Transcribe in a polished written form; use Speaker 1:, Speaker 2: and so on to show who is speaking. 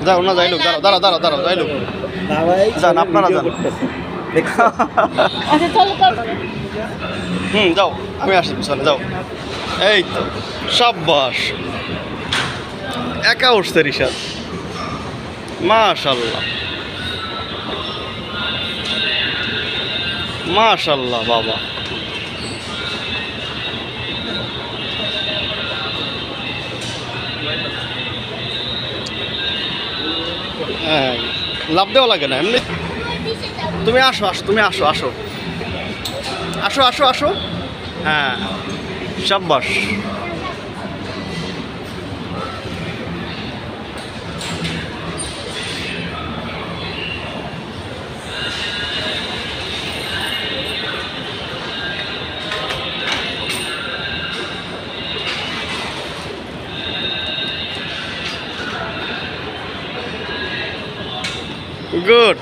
Speaker 1: যাও না যাই লোক, দাঁড়াও দাঁড়াও দাঁড়াও যাই লোক, যান আপনারা যান। যাও আমি আসি পিছনে, যাও। এই তো সাব্বাস, একা উঠছে রিশাদ, মাশাল্লাহ মাশাল্লাহ বাবা। হ্যাঁ লাভ দেওয়া লাগে না এমনি। তুমি আসো আসো, তুমি আসো আসো আসো আসো আসো, হ্যাঁ সাব্বাস। Good.